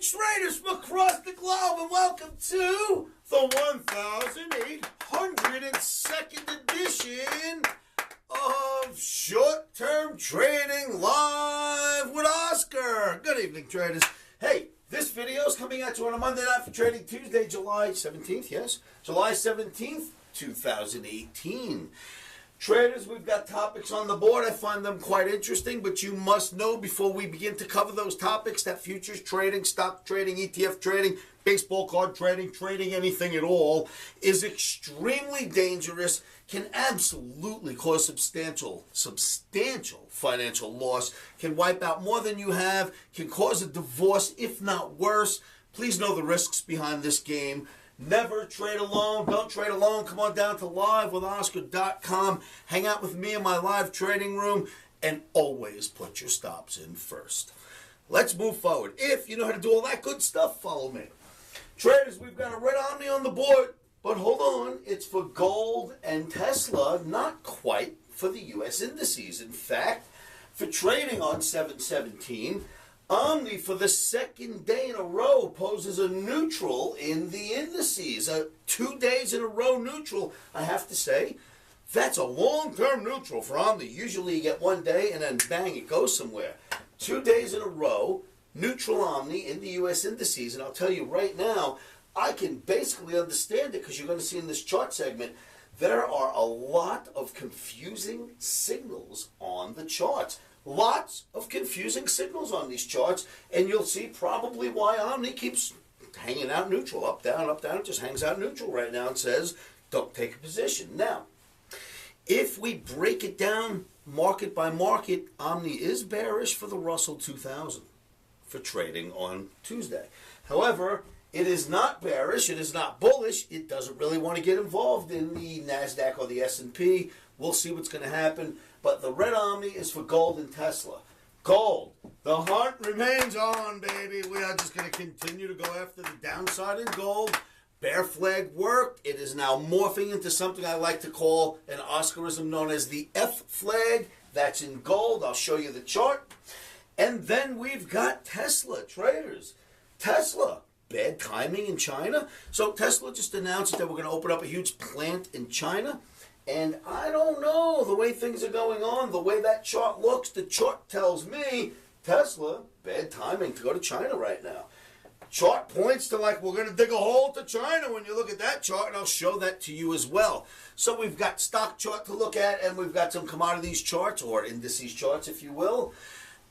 traders from across the globe, and welcome to the 1802nd edition of Short-Term Trading Live with Oscar. Good evening, traders. Hey, this video is coming at you on a Monday night for trading Tuesday, July 17th, yes? July 17th, 2018. Traders, we've got topics on the board. I find them quite interesting, but you must know before we begin to cover those topics that futures trading, stock trading, ETF trading, baseball card trading, trading anything at all is extremely dangerous, can absolutely cause substantial financial loss, can wipe out more than you have, can cause a divorce, if not worse. Please know the risks behind this game. Never trade alone. Don't trade alone. Come on down to livewithoscar.com. Hang out with me in my live trading room. And always put your stops in first. Let's move forward. If you know how to do all that good stuff, follow me. Traders, we've got a red Omni on the board. But hold on. It's for gold and Tesla. Not quite for the U.S. indices. In fact, for trading on 7/17, Omni, for the second day in a row, poses a neutral in the indices. 2 days in a row neutral, I have to say. That's a long-term neutral for Omni. Usually you get 1 day and then bang, it goes somewhere. 2 days in a row, neutral Omni in the U.S. indices. And I'll tell you right now, I can basically understand it because you're going to see in this chart segment, there are a lot of confusing signals on the charts. Lots of confusing signals on these charts, and you'll see probably why Omni keeps hanging out neutral. Up, down, it just hangs out neutral right now and says, don't take a position. Now, if we break it down market by market, Omni is bearish for the Russell 2000 for trading on Tuesday. However, it is not bearish, it is not bullish, it doesn't really want to get involved in the NASDAQ or the S&P. We'll see what's going to happen. But the red Omni is for gold and Tesla. Gold, the hunt remains on, baby. We are just going to continue to go after the downside in gold. Bear flag worked. It is now morphing into something I like to call an Oscarism known as the F flag. That's in gold. I'll show you the chart. And then we've got Tesla, traders. Tesla, bad timing in China. So Tesla just announced that we're going to open up a huge plant in China. And I don't know, the way things are going on, the way that chart looks, the chart tells me, Tesla, bad timing to go to China right now. Chart points to like we're going to dig a hole to China when you look at that chart, and I'll show that to you as well. So we've got stock chart to look at, and we've got some commodities charts, or indices charts, if you will.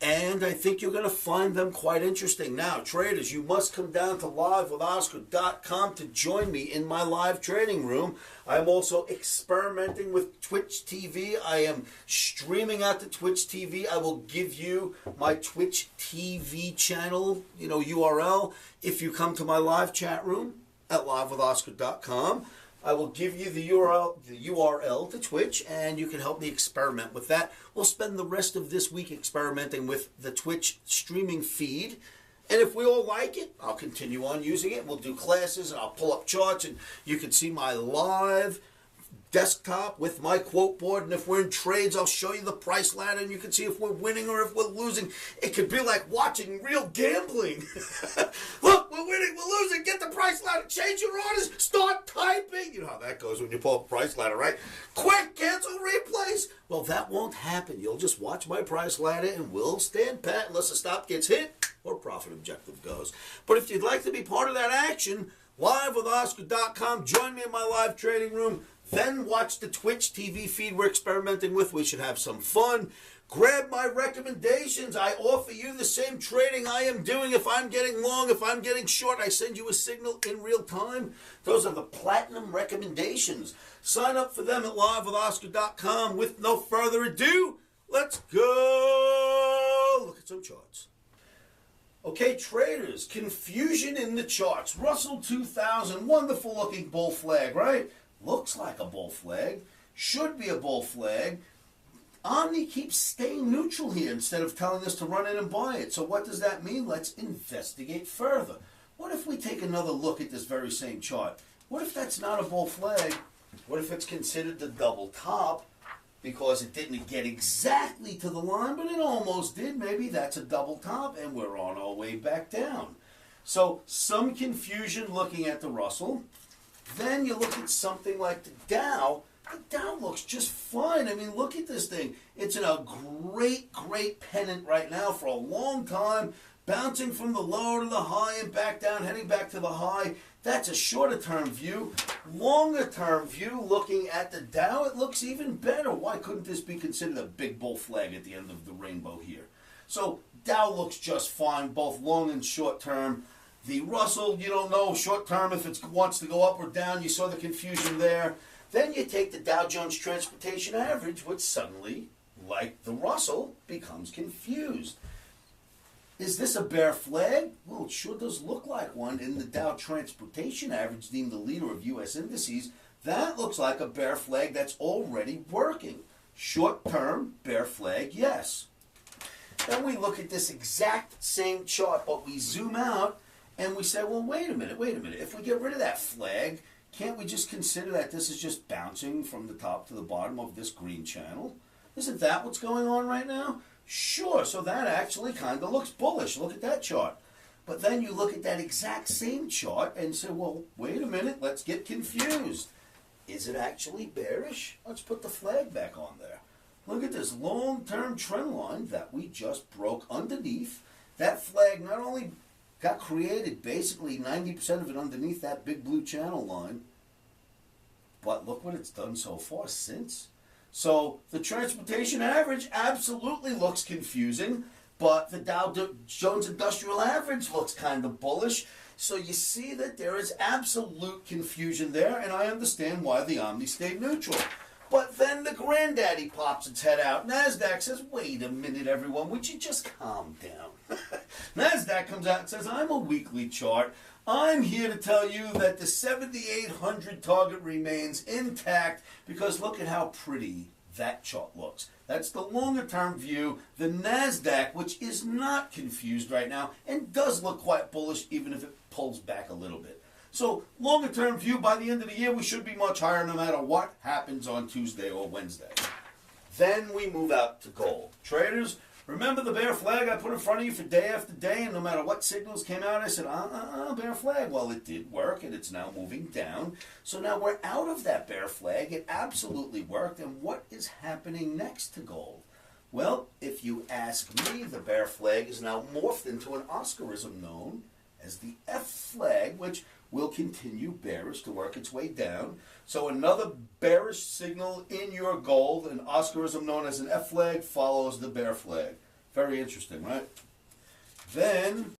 And I think you're going to find them quite interesting. Now, traders, you must come down to livewithoscar.com to join me in my live trading room. I'm also experimenting with Twitch TV. I am streaming out to Twitch TV. I will give you my Twitch TV channel, URL, if you come to my live chat room at livewithoscar.com. I will give you the URL to Twitch, and you can help me experiment with that. We'll spend the rest of this week experimenting with the Twitch streaming feed. And if we all like it, I'll continue on using it. We'll do classes, and I'll pull up charts, and you can see my live desktop with my quote board. And if we're in trades, I'll show you the price ladder, and you can see if we're winning or if we're losing. It could be like watching real gambling. Look, we're winning, we're losing. Get the price ladder. Change your orders. Start typing. You know how that goes when you pull up a price ladder, right? Quick, cancel, replace. Well, that won't happen. You'll just watch my price ladder, and we'll stand pat unless the stop gets hit or profit objective goes. But if you'd like to be part of that action, livewithoscar.com. Join me in my live trading room. Then watch the Twitch TV feed we're experimenting with. We should have some fun. Grab my recommendations. I offer you the same trading I am doing. If I'm getting long, if I'm getting short, I send you a signal in real time. Those are the platinum recommendations. Sign up for them at livewithoscar.com. With no further ado, let's go look at some charts. Okay, traders, confusion in the charts. Russell 2000, wonderful looking bull flag, right? Looks like a bull flag, should be a bull flag. Omni keeps staying neutral here instead of telling us to run in and buy it. So what does that mean? Let's investigate further. What if we take another look at this very same chart? What if that's not a bull flag? What if it's considered the double top because it didn't get exactly to the line, but it almost did? Maybe that's a double top and we're on our way back down. So some confusion looking at the Russell. Then you look at something like the Dow. The Dow looks just fine. I mean, look at this thing. It's in a great, great pennant right now for a long time, bouncing from the low to the high and back down, heading back to the high. That's a shorter term view. Longer term view, looking at the Dow, it looks even better. Why couldn't this be considered a big bull flag at the end of the rainbow here? So Dow looks just fine, both long and short term. The Russell, you don't know short term if it wants to go up or down. You saw the confusion there. Then you take the Dow Jones Transportation Average, which suddenly, like the Russell, becomes confused. Is this a bear flag? Well, it sure does look like one in the Dow Transportation Average, deemed the leader of U.S. indices. That looks like a bear flag that's already working. Short term, bear flag, yes. Then we look at this exact same chart, but we zoom out and we say, well, wait a minute. If we get rid of that flag, can't we just consider that this is just bouncing from the top to the bottom of this green channel? Isn't that what's going on right now? Sure, so that actually kind of looks bullish. Look at that chart. But then you look at that exact same chart and say, well, wait a minute, let's get confused. Is it actually bearish? Let's put the flag back on there. Look at this long-term trend line that we just broke underneath. That flag not only got created, basically 90% of it underneath that big blue channel line, but look what it's done so far since. So the transportation average absolutely looks confusing, but the Dow Jones Industrial Average looks kind of bullish. So you see that there is absolute confusion there, and I understand why the Omni stayed neutral. But then the granddaddy pops its head out. NASDAQ says, wait a minute, everyone, would you just calm down? NASDAQ comes out and says, I'm a weekly chart. I'm here to tell you that the 7,800 target remains intact because look at how pretty that chart looks. That's the longer term view. The NASDAQ, which is not confused right now and does look quite bullish even if it pulls back a little bit. So longer term view, by the end of the year, we should be much higher no matter what happens on Tuesday or Wednesday. Then we move out to gold. Traders, remember the bear flag I put in front of you for day after day, and no matter what signals came out, I said, bear flag. Well, it did work, and it's now moving down. So now we're out of that bear flag. It absolutely worked, and what is happening next to gold? Well, if you ask me, the bear flag is now morphed into an Oscarism known as the F flag, which will continue bearish to work its way down. So another bearish signal in your gold, an Oscarism known as an F flag, follows the bear flag. Very interesting, right? Then,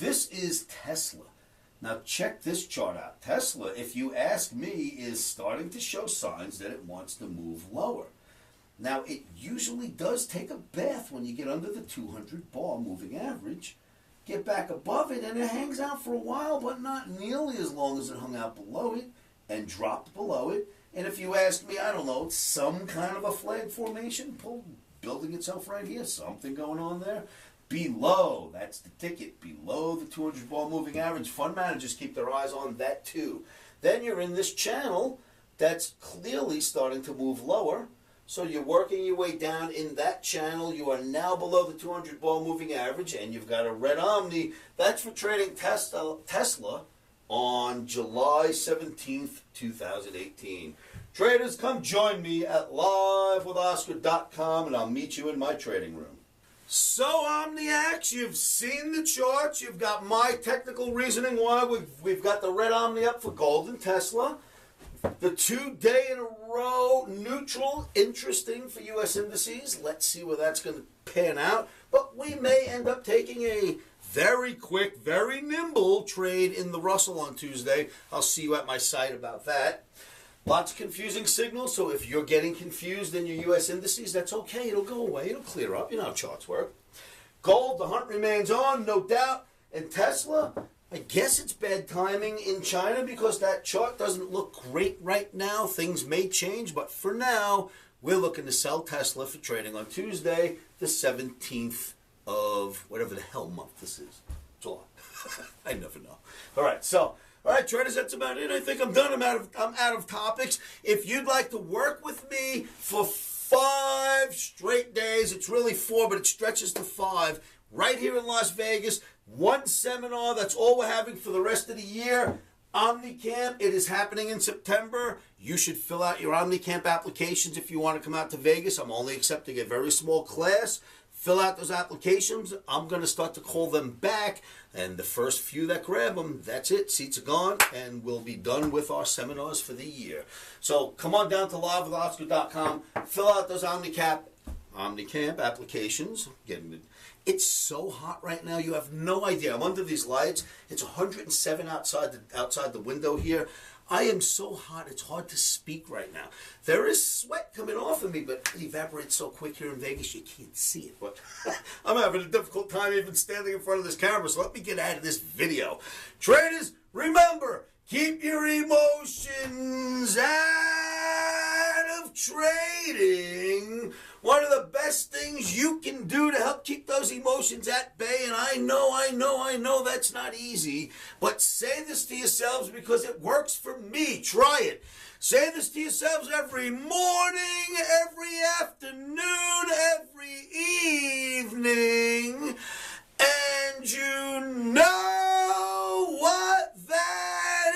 this is Tesla. Now check this chart out. Tesla, if you ask me, is starting to show signs that it wants to move lower. Now, it usually does take a bath when you get under the 200 bar moving average. Get back above it, and it hangs out for a while, but not nearly as long as it hung out below it and dropped below it. And if you ask me, I don't know, it's some kind of a flag formation building itself right here, something going on there. Below, that's the ticket, below the 200 bar moving average. Fund managers keep their eyes on that too. Then you're in this channel that's clearly starting to move lower. So you're working your way down in that channel. You are now below the 200 bar moving average, and you've got a red Omni. That's for trading Tesla on July 17th, 2018. Traders, come join me at livewithoscar.com, and I'll meet you in my trading room. So, Omniacs, you've seen the charts. You've got my technical reasoning why we've got the red Omni up for gold and Tesla. The 2 day in a row neutral, interesting for U.S. indices. Let's see where that's going to pan out. But we may end up taking a very quick, very nimble trade in the Russell on Tuesday. I'll see you at my site about that. Lots of confusing signals, so if you're getting confused in your U.S. indices, that's okay. It'll go away. It'll clear up. You know how charts work. Gold, the hunt remains on, no doubt. And Tesla, I guess it's bad timing in China because that chart doesn't look great right now. Things may change, but for now, we're looking to sell Tesla for trading on Tuesday, the 17th of whatever the hell month this is. July. I never know. All right, traders, that's about it. I think I'm done. I'm out of topics. If you'd like to work with me for 5 straight days, it's really 4, but it stretches to 5. right here in Las Vegas. One seminar, that's all we're having for the rest of the year. Omni Camp, it is happening in September. You should fill out your Omni Camp applications if you want to come out to Vegas. I'm only accepting a very small class. Fill out those applications. I'm going to start to call them back. And the first few that grab them, that's it. Seats are gone. And we'll be done with our seminars for the year. So come on down to livewithoscar.com. Fill out those Omni Camp applications. It's so hot right now. You have no idea. I'm under these lights. It's 107 outside the window here. I am so hot, it's hard to speak right now. There is sweat coming off of me, but it evaporates so quick here in Vegas, you can't see it. But I'm having a difficult time even standing in front of this camera, so let me get out of this video. Traders, remember, keep your emotions out of trading. One of the best things you can do to help keep those emotions at bay, and I know that's not easy, but say this to yourselves because it works for me. Try it. Say this to yourselves every morning, every afternoon, every evening, and you know what that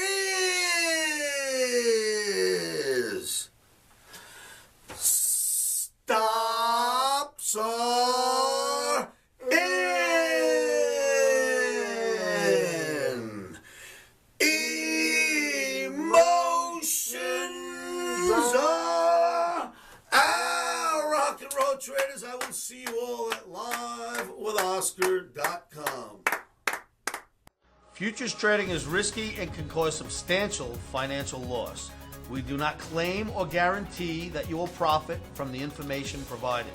is. Stops are in. Emotions are out. Rock and roll traders, I will see you all at livewithoscar.com. Futures trading is risky and can cause substantial financial loss. We do not claim or guarantee that you will profit from the information provided.